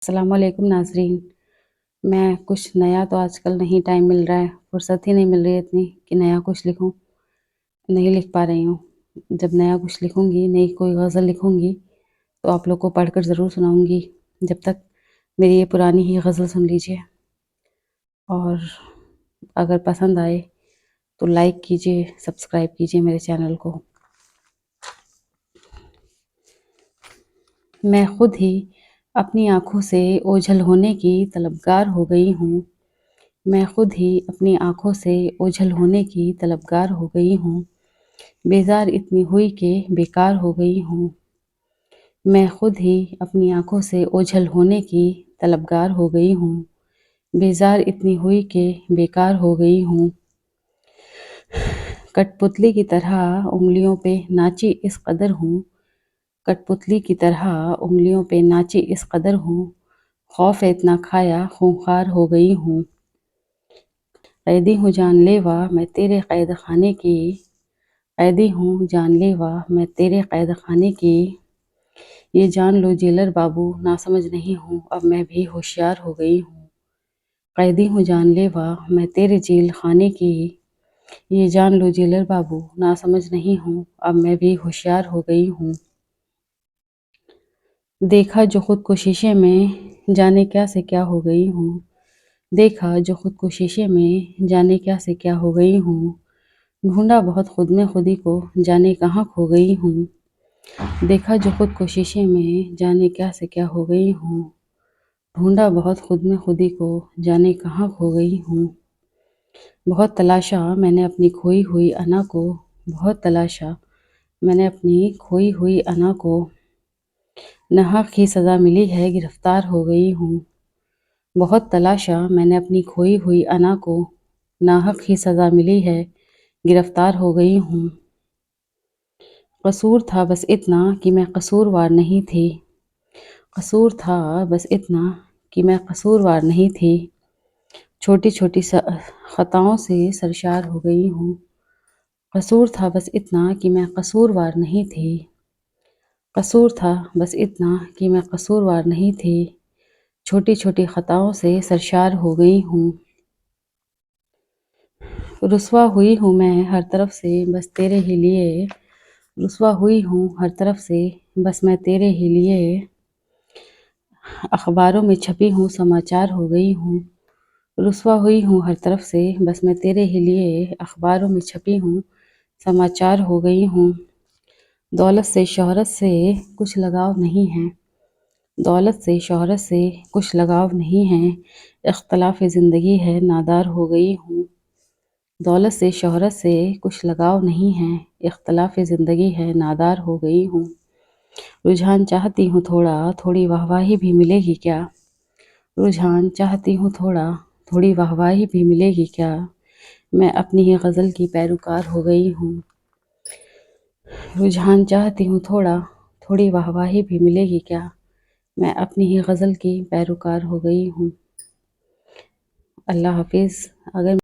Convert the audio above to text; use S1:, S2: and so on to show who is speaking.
S1: السلام علیکم ناظرین، میں کچھ نیا تو آج کل نہیں ٹائم مل رہا ہے، فرصت ہی نہیں مل رہی ہے اتنی کہ نیا کچھ لکھوں، نہیں لکھ پا رہی ہوں۔ جب نیا کچھ لکھوں گی، نئی کوئی غزل لکھوں گی تو آپ لوگ کو پڑھ کر ضرور سناؤں گی۔ جب تک میری یہ پرانی ہی غزل سن لیجیے، اور اگر پسند آئے تو لائک کیجیے، سبسکرائب کیجیے میرے چینل کو۔ میں خود ہی اپنی آنکھوں سے اوجھل ہونے کی طلبگار ہو گئی ہوں، میں خود ہی اپنی آنکھوں سے اوجھل ہونے کی طلبگار ہو گئی ہوں، بیزار اتنی ہوئی کہ بیکار ہو گئی ہوں، میں خود ہی اپنی آنکھوں سے اوجھل ہونے کی طلبگار ہو گئی ہوں، بیزار اتنی ہوئی کہ بیکار ہو گئی ہوں، کٹ پتلی کی طرح انگلیوں پہ ناچی اس قدر ہوں، کٹ پتلی کی طرح انگلیوں پہ ناچی اس قدر ہوں، خوف اتنا کھایا خونخوار ہو گئی ہوں، قیدی ہوں جان لیوا میں تیرے قید خانے کی، قیدی ہوں جان لیوا میں تیرے قید خانے کی، یہ جان لو جیلر بابو ناسمجھ نہیں ہوں اب میں بھی ہوشیار ہو گئی ہوں، قیدی ہوں جان لیوا میں تیرے جیل خانے کی، یہ جان لو جیلر بابو ناسمجھ نہیں ہوں اب میں بھی ہوشیار ہو گئی ہوں، دیکھا جو خود کو شیشے میں جانے کیا سے کیا ہو گئی ہوں، دیکھا جو خود کو شیشے میں جانے کیا سے کیا ہو گئی ہوں، ڈھونڈا بہت خود میں خودی کو جانے کہاں کھو گئی ہوں، دیکھا جو خود کو شیشے میں جانے کیا سے کیا ہو گئی ہوں، ڈھونڈا بہت خود میں خودی کو جانے کہاں کھو گئی ہوں، بہت تلاشا میں نے اپنی کھوئی ہوئی انا کو، بہت تلاشا میں نے اپنی کھوئی ہوئی انا کو، ناحق ہی سزا ملی ہے گرفتار ہو گئی ہوں، بہت تلاشا میں نے اپنی کھوئی ہوئی انا کو، ناحق ہی سزا ملی ہے گرفتار ہو گئی ہوں، قصور تھا بس اتنا کہ میں قصوروار نہیں تھی، قصور تھا بس اتنا کہ میں قصوروار نہیں تھی، چھوٹی چھوٹی خطاؤں سے سرشار ہو گئی ہوں، قصور تھا بس اتنا کہ میں قصوروار نہیں تھی، قصور تھا بس اتنا کہ میں قصوروار نہیں تھی، چھوٹی چھوٹی خطاؤں سے سرشار ہو گئی ہوں، رسوا ہوئی ہوں میں ہر طرف سے بس تیرے ہی لیے، رسوا ہوئی ہوں ہر طرف سے بس میں تیرے ہی لیے، اخباروں میں چھپی ہوں سماچار ہو گئی ہوں، رسوا ہوئی ہوں ہر طرف سے بس میں تیرے ہی لیے، اخباروں میں چھپی ہوں سماچار ہو گئی ہوں، دولت سے شہرت سے کچھ لگاؤ نہیں ہے، دولت سے شہرت سے کچھ لگاؤ نہیں ہے، اختلاف زندگی ہے نادار ہو گئی ہوں، دولت سے شہرت سے کچھ لگاؤ نہیں ہے، اختلاف زندگی ہے نادار ہو گئی ہوں، رجحان چاہتی ہوں تھوڑا تھوڑی واہواہی بھی ملے گی کیا، رجحان چاہتی ہوں تھوڑا تھوڑی واہواہی بھی ملے گی کیا، میں اپنی ہی غزل کی پیروکار ہو گئی ہوں، رجحان چاہتی ہوں تھوڑا تھوڑی واہواہی بھی ملے گی کیا، میں اپنی ہی غزل کی پیروکار ہو گئی ہوں۔ اللہ حافظ۔ اگر